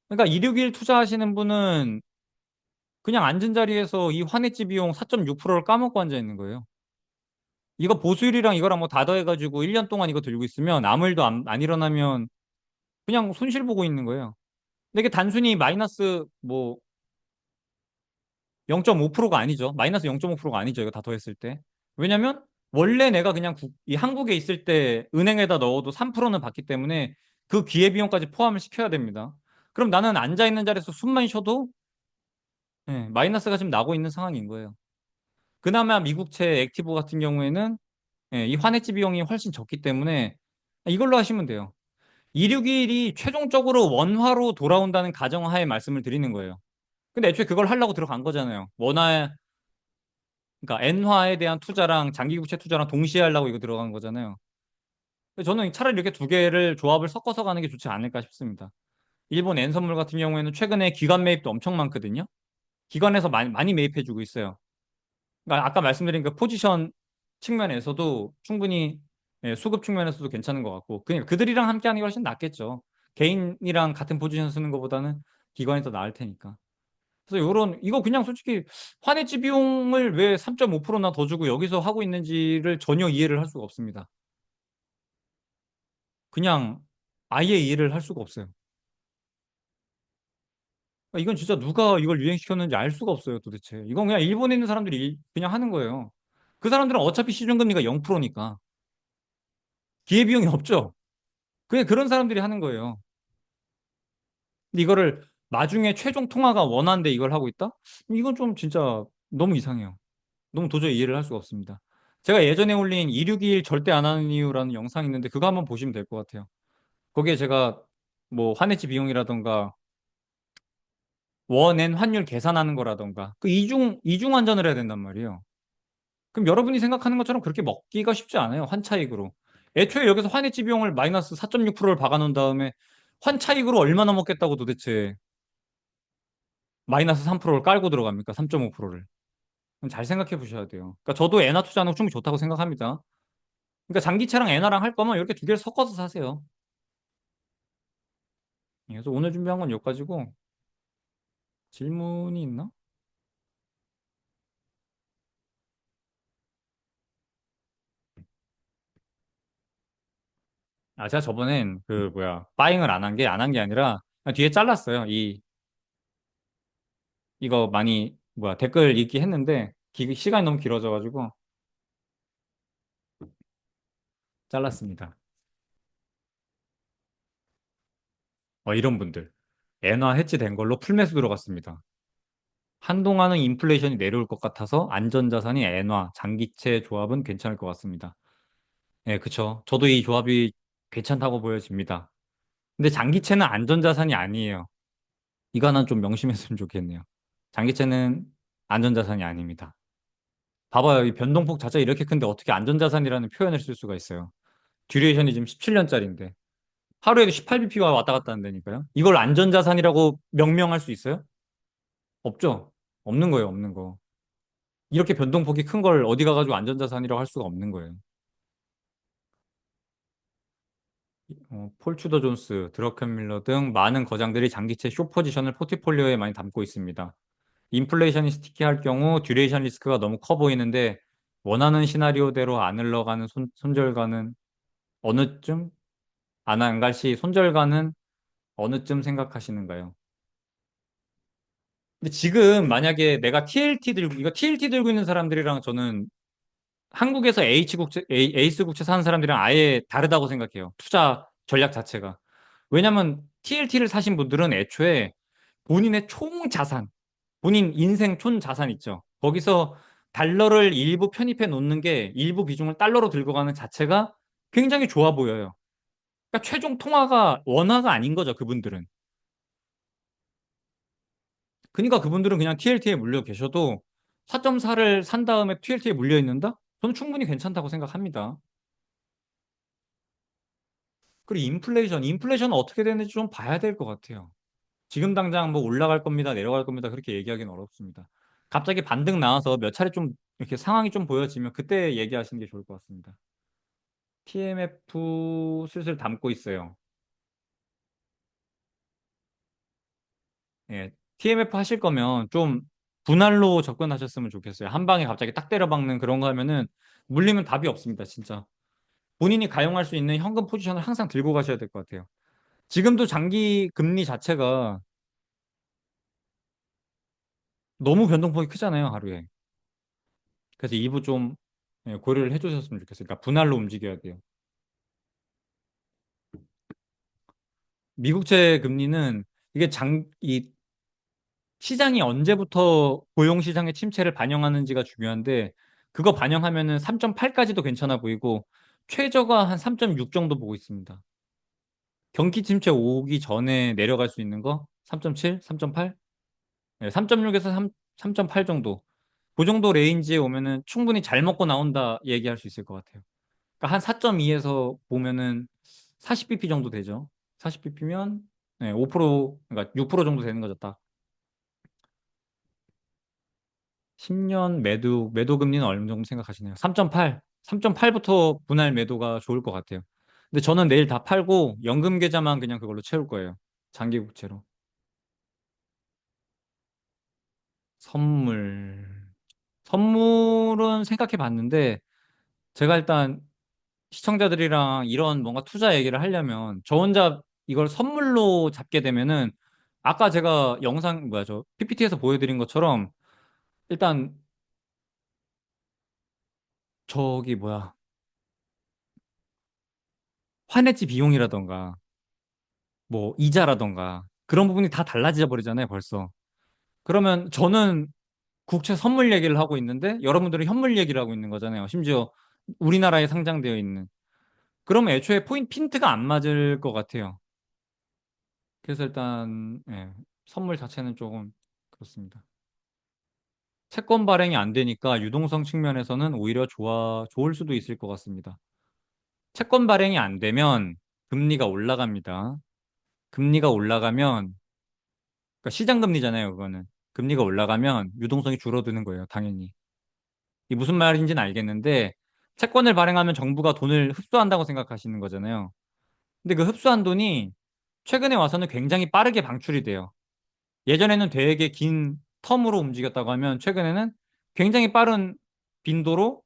그러니까 261 투자하시는 분은 그냥 앉은 자리에서 이 환해지 비용 4.6%를 까먹고 앉아 있는 거예요. 이거 보수율이랑 이거랑 뭐 다 더해가지고 1년 동안 이거 들고 있으면 아무 일도 안 일어나면 그냥 손실 보고 있는 거예요. 근데 이게 단순히 마이너스 뭐 0.5%가 아니죠. 마이너스 0.5%가 아니죠. 이거 다 더했을 때. 왜냐면 원래 내가 그냥 이 한국에 있을 때 은행에다 넣어도 3%는 받기 때문에 그 기회비용까지 포함을 시켜야 됩니다. 그럼 나는 앉아 있는 자리에서 숨만 쉬어도 마이너스가 지금 나고 있는 상황인 거예요. 그나마 미국채 액티브 같은 경우에는 이 환해지 비용이 훨씬 적기 때문에 이걸로 하시면 돼요. 261이 최종적으로 원화로 돌아온다는 가정하에 말씀을 드리는 거예요. 근데 애초에 그걸 하려고 들어간 거잖아요. 그러니까 엔화에 대한 투자랑 장기국채 투자랑 동시에 하려고 이거 들어간 거잖아요. 근데 저는 차라리 이렇게 두 개를 조합을 섞어서 가는 게 좋지 않을까 싶습니다. 일본 엔 선물 같은 경우에는 최근에 기관 매입도 엄청 많거든요. 기관에서 많이 매입해주고 있어요. 그러니까 아까 말씀드린 그 포지션 측면에서도 충분히 수급 측면에서도 괜찮은 것 같고 그냥 그들이랑 함께 하는 게 훨씬 낫겠죠. 개인이랑 같은 포지션 쓰는 것보다는 기관이 더 나을 테니까. 그래서 요런 이거 그냥 솔직히 환해지 비용을 왜 3.5%나 더 주고 여기서 하고 있는지를 전혀 이해를 할 수가 없습니다. 그냥 아예 이해를 할 수가 없어요. 그러니까 이건 진짜 누가 이걸 유행시켰는지 알 수가 없어요, 도대체. 이건 그냥 일본에 있는 사람들이 그냥 하는 거예요. 그 사람들은 어차피 시중금리가 0%니까 기회비용이 없죠. 그냥 그런 사람들이 하는 거예요. 근데 이거를 나중에 최종 통화가 원한데 이걸 하고 있다? 이건 좀 진짜 너무 이상해요. 너무 도저히 이해를 할 수가 없습니다. 제가 예전에 올린 261 절대 안 하는 이유라는 영상이 있는데 그거 한번 보시면 될 것 같아요. 거기에 제가 뭐 환해지 비용이라던가 원엔 환율 계산하는 거라던가 그 이중 환전을 해야 된단 말이에요. 그럼 여러분이 생각하는 것처럼 그렇게 먹기가 쉽지 않아요. 환차익으로. 애초에 여기서 환해지 비용을 마이너스 4.6%를 박아놓은 다음에 환차익으로 얼마나 먹겠다고 도대체 마이너스 3%를 깔고 들어갑니까? 3.5%를. 잘 생각해 보셔야 돼요. 그러니까 저도 엔화 투자하는 거 충분히 좋다고 생각합니다. 그러니까 장기채랑 엔화랑 할 거면 이렇게 두 개를 섞어서 사세요. 그래서 오늘 준비한 건 여기까지고 질문이 있나? 아, 제가 저번엔 그 뭐야 바잉을 안 한 게 아니라 그냥 뒤에 잘랐어요. 이거 많이 뭐야 댓글 읽기 했는데 시간이 너무 길어져가지고 잘랐습니다. 이런 분들 엔화 해지된 걸로 풀매수 들어갔습니다. 한동안은 인플레이션이 내려올 것 같아서 안전자산이 엔화, 장기채 조합은 괜찮을 것 같습니다. 예, 그쵸. 저도 이 조합이 괜찮다고 보여집니다. 근데 장기채는 안전자산이 아니에요. 이거 하나 좀 명심했으면 좋겠네요. 장기채는 안전자산이 아닙니다. 봐봐요. 이 변동폭 자체가 이렇게 큰데 어떻게 안전자산이라는 표현을 쓸 수가 있어요. 듀레이션이 지금 17년짜리인데. 하루에도 18bp가 왔다 갔다 한다니까요. 이걸 안전자산이라고 명명할 수 있어요? 없죠? 없는 거예요, 없는 거. 이렇게 변동폭이 큰 걸 어디 가가지고 안전자산이라고 할 수가 없는 거예요. 폴 추더 존스, 드러켄 밀러 등 많은 거장들이 장기채 숏 포지션을 포트폴리오에 많이 담고 있습니다. 인플레이션이 스티키할 경우 듀레이션 리스크가 너무 커 보이는데 원하는 시나리오대로 안 흘러가는 손절가는 어느쯤 안 갈 시 손절가는 어느쯤 생각하시는가요? 근데 지금 만약에 내가 TLT 들고 이거 TLT 들고 있는 사람들이랑 저는 한국에서 에이스 국채 사는 사람들이랑 아예 다르다고 생각해요. 투자 전략 자체가. 왜냐면 TLT를 사신 분들은 애초에 본인의 총 자산, 본인 인생 총 자산 있죠. 거기서 달러를 일부 편입해 놓는 게 일부 비중을 달러로 들고 가는 자체가 굉장히 좋아 보여요. 그러니까 최종 통화가 원화가 아닌 거죠, 그분들은. 그러니까 그분들은 그냥 TLT에 물려 계셔도 4.4를 산 다음에 TLT에 물려 있는다? 저는 충분히 괜찮다고 생각합니다. 그리고 인플레이션은 어떻게 되는지 좀 봐야 될 것 같아요. 지금 당장 뭐 올라갈 겁니다, 내려갈 겁니다, 그렇게 얘기하기는 어렵습니다. 갑자기 반등 나와서 몇 차례 좀 이렇게 상황이 좀 보여지면 그때 얘기하시는 게 좋을 것 같습니다. TMF 슬슬 담고 있어요. 예, TMF 하실 거면 좀 분할로 접근하셨으면 좋겠어요. 한 방에 갑자기 딱 때려박는 그런 거 하면은 물리면 답이 없습니다, 진짜. 본인이 가용할 수 있는 현금 포지션을 항상 들고 가셔야 될 것 같아요. 지금도 장기 금리 자체가 너무 변동폭이 크잖아요, 하루에. 그래서 이부 좀 예, 고려를 해주셨으면 좋겠어요. 그러니까 분할로 움직여야 돼요. 미국채 금리는 이게 이 시장이 언제부터 고용시장의 침체를 반영하는지가 중요한데, 그거 반영하면은 3.8까지도 괜찮아 보이고, 최저가 한 3.6 정도 보고 있습니다. 경기 침체 오기 전에 내려갈 수 있는 거? 3.7? 3.8? 네, 3.6에서 3.8 정도. 그 정도 레인지에 오면은 충분히 잘 먹고 나온다 얘기할 수 있을 것 같아요. 그러니까 한 4.2에서 보면은 40bp 정도 되죠. 40bp면 네, 5%, 그러니까 6% 정도 되는 거죠, 딱. 10년 매도 금리는 얼마 정도 생각하시나요? 3.8. 3.8부터 분할 매도가 좋을 것 같아요. 근데 저는 내일 다 팔고 연금 계좌만 그냥 그걸로 채울 거예요. 장기 국채로. 선물. 선물은 생각해 봤는데 제가 일단 시청자들이랑 이런 뭔가 투자 얘기를 하려면 저 혼자 이걸 선물로 잡게 되면은 아까 제가 영상 뭐야 저 PPT에서 보여드린 것처럼 일단 저기 뭐야 환해지 비용이라던가 뭐 이자라던가 그런 부분이 다 달라져 버리잖아요 벌써. 그러면 저는 국채 선물 얘기를 하고 있는데 여러분들은 현물 얘기를 하고 있는 거잖아요. 심지어 우리나라에 상장되어 있는. 그러면 애초에 핀트가 안 맞을 것 같아요. 그래서 일단 예, 선물 자체는 조금 그렇습니다. 채권 발행이 안 되니까 유동성 측면에서는 오히려 좋을 수도 있을 것 같습니다. 채권 발행이 안 되면 금리가 올라갑니다. 금리가 올라가면, 그러니까 시장 금리잖아요, 그거는. 금리가 올라가면 유동성이 줄어드는 거예요, 당연히. 이 무슨 말인지는 알겠는데, 채권을 발행하면 정부가 돈을 흡수한다고 생각하시는 거잖아요. 근데 그 흡수한 돈이 최근에 와서는 굉장히 빠르게 방출이 돼요. 예전에는 되게 긴 텀으로 움직였다고 하면 최근에는 굉장히 빠른 빈도로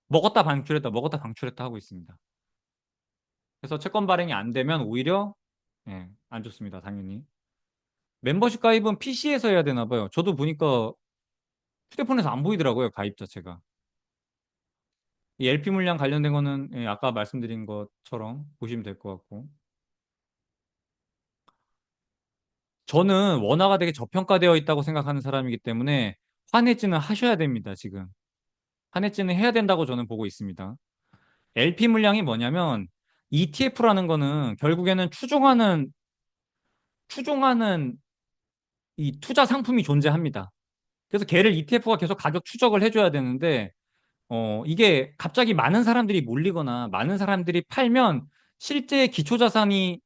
먹었다 방출했다 하고 있습니다. 그래서 채권 발행이 안 되면 오히려 예, 안 좋습니다. 당연히. 멤버십 가입은 PC에서 해야 되나 봐요. 저도 보니까 휴대폰에서 안 보이더라고요. 가입 자체가. 이 LP 물량 관련된 거는 예, 아까 말씀드린 것처럼 보시면 될 것 같고. 저는 원화가 되게 저평가되어 있다고 생각하는 사람이기 때문에 환해지는 하셔야 됩니다. 지금. 환해지는 해야 된다고 저는 보고 있습니다. LP 물량이 뭐냐면 ETF라는 거는 결국에는 추종하는 이 투자 상품이 존재합니다. 그래서 걔를 ETF가 계속 가격 추적을 해줘야 되는데, 이게 갑자기 많은 사람들이 몰리거나 많은 사람들이 팔면 실제 기초자산이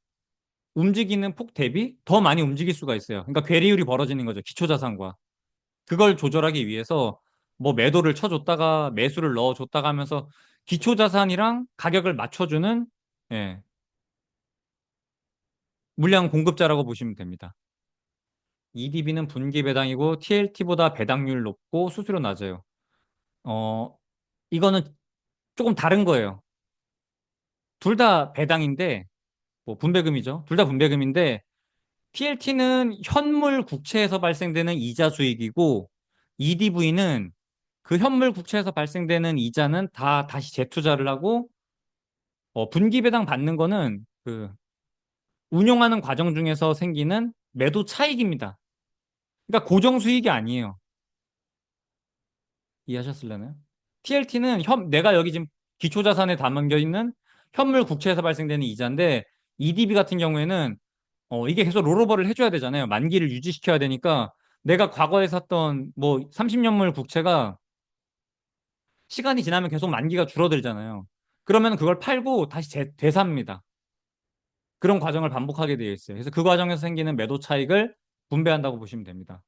움직이는 폭 대비 더 많이 움직일 수가 있어요. 그러니까 괴리율이 벌어지는 거죠. 기초자산과. 그걸 조절하기 위해서 뭐 매도를 쳐줬다가 매수를 넣어줬다가 하면서 기초자산이랑 가격을 맞춰주는 예, 물량 공급자라고 보시면 됩니다. EDB는 분기 배당이고 TLT보다 배당률 높고 수수료 낮아요. 어, 이거는 조금 다른 거예요. 둘 다 배당인데, 뭐 분배금이죠. 둘 다 분배금인데, TLT는 현물 국채에서 발생되는 이자 수익이고, EDV는 그 현물 국채에서 발생되는 이자는 다 다시 재투자를 하고, 분기 배당 받는 거는 그 운용하는 과정 중에서 생기는 매도 차익입니다. 그러니까 고정 수익이 아니에요. 이해하셨을려나요? TLT는 내가 여기 지금 기초자산에 담겨 있는 현물 국채에서 발생되는 이자인데 EDB 같은 경우에는 이게 계속 롤오버를 해줘야 되잖아요. 만기를 유지시켜야 되니까 내가 과거에 샀던 뭐 30년물 국채가 시간이 지나면 계속 만기가 줄어들잖아요. 그러면 그걸 팔고 다시 되삽니다. 그런 과정을 반복하게 되어 있어요. 그래서 그 과정에서 생기는 매도 차익을 분배한다고 보시면 됩니다.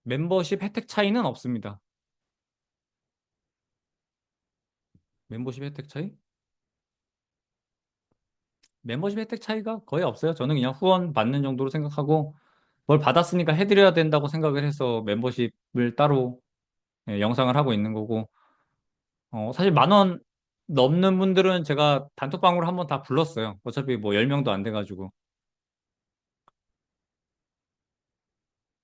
멤버십 혜택 차이는 없습니다. 멤버십 혜택 차이? 멤버십 혜택 차이가 거의 없어요. 저는 그냥 후원 받는 정도로 생각하고 뭘 받았으니까 해드려야 된다고 생각을 해서 멤버십을 따로 영상을 하고 있는 거고, 사실 10,000원 넘는 분들은 제가 단톡방으로 한번 다 불렀어요. 어차피 뭐 10명도 안 돼가지고.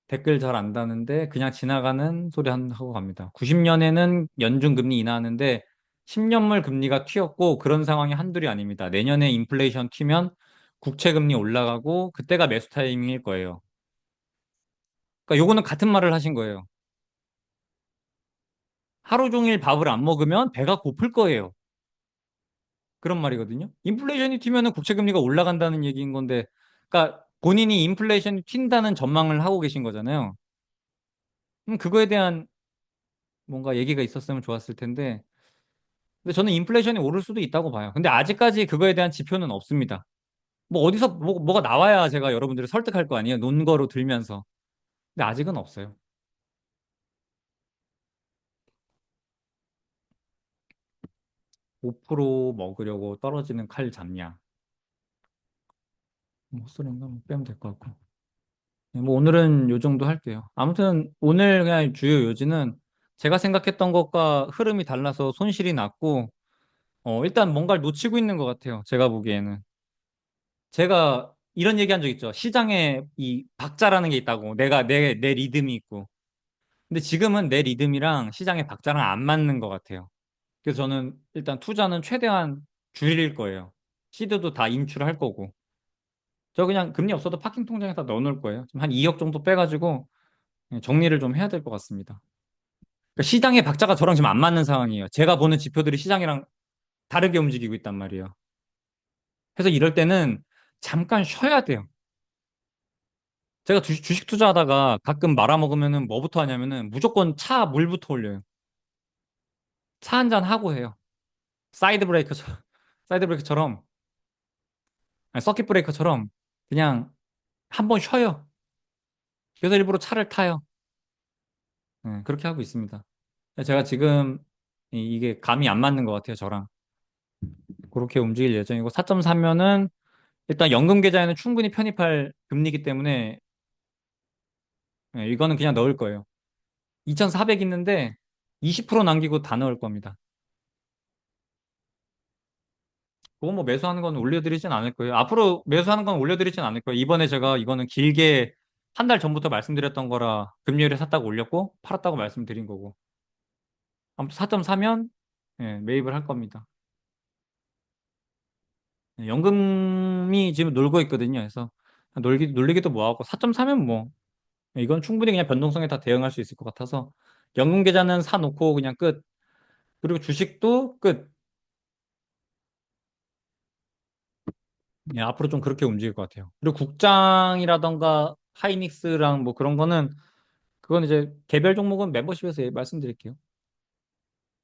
댓글 잘 안 다는데 그냥 지나가는 소리 하고 갑니다. 90년에는 연중금리 인하하는데 10년물 금리가 튀었고 그런 상황이 한둘이 아닙니다. 내년에 인플레이션 튀면 국채금리 올라가고 그때가 매수 타이밍일 거예요. 그러니까 요거는 같은 말을 하신 거예요. 하루 종일 밥을 안 먹으면 배가 고플 거예요. 그런 말이거든요. 인플레이션이 튀면은 국채금리가 올라간다는 얘기인 건데, 그러니까 본인이 인플레이션이 튄다는 전망을 하고 계신 거잖아요. 그거에 대한 뭔가 얘기가 있었으면 좋았을 텐데, 근데 저는 인플레이션이 오를 수도 있다고 봐요. 근데 아직까지 그거에 대한 지표는 없습니다. 뭐 어디서 뭐가 나와야 제가 여러분들을 설득할 거 아니에요. 논거로 들면서. 근데 아직은 없어요. 5% 먹으려고 떨어지는 칼 잡냐. 헛소리인가? 뭐 빼면 될 것 같고. 네, 뭐 오늘은 요 정도 할게요. 아무튼 오늘 그냥 주요 요지는 제가 생각했던 것과 흐름이 달라서 손실이 났고, 일단 뭔가를 놓치고 있는 것 같아요. 제가 보기에는. 제가 이런 얘기 한 적 있죠. 시장에 이 박자라는 게 있다고. 내 리듬이 있고. 근데 지금은 내 리듬이랑 시장의 박자랑 안 맞는 것 같아요. 그래서 저는 일단 투자는 최대한 줄일 거예요. 시드도 다 인출할 거고. 저 그냥 금리 없어도 파킹 통장에다 넣어놓을 거예요. 좀 한 2억 정도 빼가지고 정리를 좀 해야 될 것 같습니다. 그러니까 시장의 박자가 저랑 지금 안 맞는 상황이에요. 제가 보는 지표들이 시장이랑 다르게 움직이고 있단 말이에요. 그래서 이럴 때는 잠깐 쉬어야 돼요. 제가 주식 투자하다가 가끔 말아먹으면은 뭐부터 하냐면은 무조건 차 물부터 올려요. 차 한 잔 하고 해요. 사이드 브레이커처럼, 사이드 브레이커처럼, 아니, 서킷 브레이커처럼 그냥 한 번 쉬어요. 그래서 일부러 차를 타요. 네, 그렇게 하고 있습니다. 제가 지금 이게 감이 안 맞는 것 같아요, 저랑. 그렇게 움직일 예정이고, 4.3면은 일단 연금 계좌에는 충분히 편입할 금리이기 때문에 이거는 그냥 넣을 거예요. 2,400 있는데 20% 남기고 다 넣을 겁니다. 그거 뭐 매수하는 건 올려드리진 않을 거예요. 앞으로 매수하는 건 올려드리진 않을 거예요. 이번에 제가 이거는 길게 한 달 전부터 말씀드렸던 거라 금요일에 샀다고 올렸고 팔았다고 말씀드린 거고. 아무튼 4.4면 매입을 할 겁니다. 연금이 지금 놀고 있거든요. 그래서 놀리기도 뭐하고 4.4면 뭐 이건 충분히 그냥 변동성에 다 대응할 수 있을 것 같아서 연금 계좌는 사놓고 그냥 끝. 그리고 주식도 끝. 앞으로 좀 그렇게 움직일 것 같아요. 그리고 국장이라던가 하이닉스랑 뭐 그런 거는 그건 이제 개별 종목은 멤버십에서 말씀드릴게요.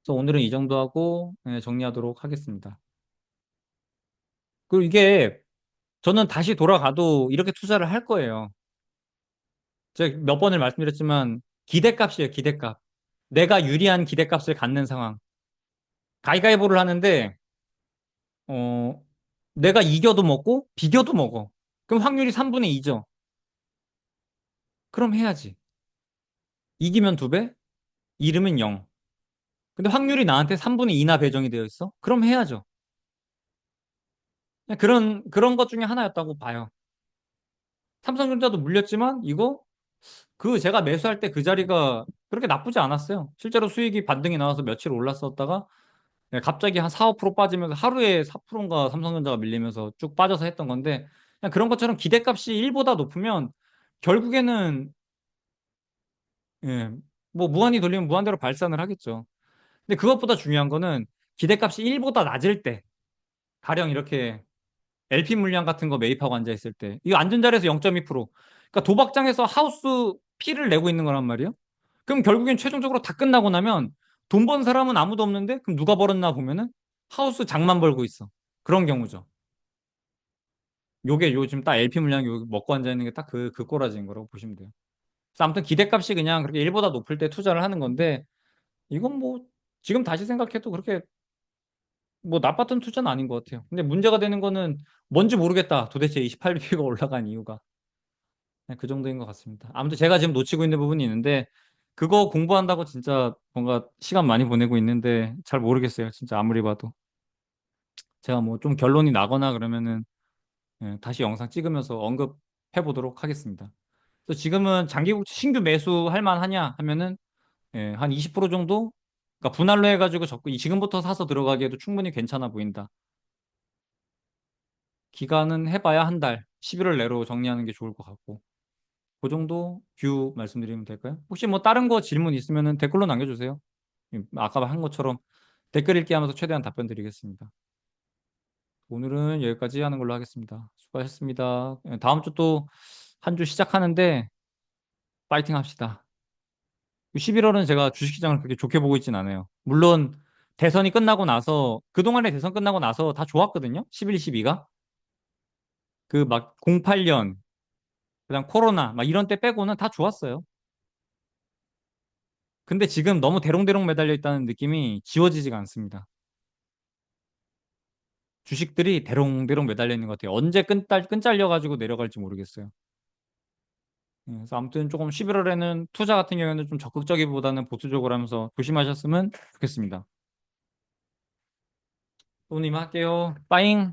그래서 오늘은 이 정도 하고 정리하도록 하겠습니다. 그리고 이게 저는 다시 돌아가도 이렇게 투자를 할 거예요. 제가 몇 번을 말씀드렸지만 기대값이에요, 기대값. 내가 유리한 기대값을 갖는 상황. 가위가위보를 하는데 어, 내가 이겨도 먹고 비겨도 먹어. 그럼 확률이 3분의 2죠. 그럼 해야지. 이기면 2배, 잃으면 0. 근데 확률이 나한테 3분의 2나 배정이 되어 있어? 그럼 해야죠. 그냥 그런 것 중에 하나였다고 봐요. 삼성전자도 물렸지만 이거 제가 매수할 때 그 자리가 그렇게 나쁘지 않았어요. 실제로 수익이 반등이 나와서 며칠 올랐었다가 갑자기 한 4, 5% 빠지면서 하루에 4%인가 삼성전자가 밀리면서 쭉 빠져서 했던 건데 그냥 그런 것처럼 기대값이 1보다 높으면 결국에는 예, 뭐 무한히 돌리면 무한대로 발산을 하겠죠. 근데 그것보다 중요한 거는 기대값이 1보다 낮을 때 가령 이렇게 LP 물량 같은 거 매입하고 앉아 있을 때 이거 앉은 자리에서 0.2%. 그러니까 도박장에서 하우스 P를 내고 있는 거란 말이에요. 그럼 결국엔 최종적으로 다 끝나고 나면 돈 번 사람은 아무도 없는데 그럼 누가 벌었나 보면은 하우스 장만 벌고 있어. 그런 경우죠. 요게 요즘 딱 LP 물량 요 먹고 앉아 있는 게 딱 그 꼬라지인 거라고 보시면 돼요. 그래서 아무튼 기대값이 그냥 그렇게 1보다 높을 때 투자를 하는 건데 이건 뭐 지금 다시 생각해도 그렇게 뭐 나빴던 투자는 아닌 것 같아요. 근데 문제가 되는 거는 뭔지 모르겠다. 도대체 28BP가 올라간 이유가. 네, 그 정도인 것 같습니다. 아무튼 제가 지금 놓치고 있는 부분이 있는데, 그거 공부한다고 진짜 뭔가 시간 많이 보내고 있는데, 잘 모르겠어요. 진짜 아무리 봐도. 제가 뭐 좀 결론이 나거나 그러면은, 다시 영상 찍으면서 언급해 보도록 하겠습니다. 그래서 지금은 장기국채 신규 매수할 만하냐 하면은, 한 20% 정도? 그러니까 분할로 해가지고 지금부터 사서 들어가기에도 충분히 괜찮아 보인다. 기간은 해봐야 한 달, 11월 내로 정리하는 게 좋을 것 같고. 그 정도 뷰 말씀드리면 될까요? 혹시 뭐 다른 거 질문 있으면 댓글로 남겨주세요. 아까 한 것처럼 댓글 읽기 하면서 최대한 답변 드리겠습니다. 오늘은 여기까지 하는 걸로 하겠습니다. 수고하셨습니다. 다음 주 또 한 주 시작하는데 파이팅 합시다. 11월은 제가 주식시장을 그렇게 좋게 보고 있진 않아요. 물론 대선이 끝나고 나서 그동안의 대선 끝나고 나서 다 좋았거든요. 11, 12가. 그 막 08년, 그다음 코로나 막 이런 때 빼고는 다 좋았어요. 근데 지금 너무 대롱대롱 매달려 있다는 느낌이 지워지지가 않습니다. 주식들이 대롱대롱 매달려 있는 것 같아요. 언제 끈잘려가지고 내려갈지 모르겠어요. 그래서 아무튼 조금 11월에는 투자 같은 경우에는 좀 적극적이보다는 보수적으로 하면서 조심하셨으면 좋겠습니다. 또 님 할게요. 빠잉.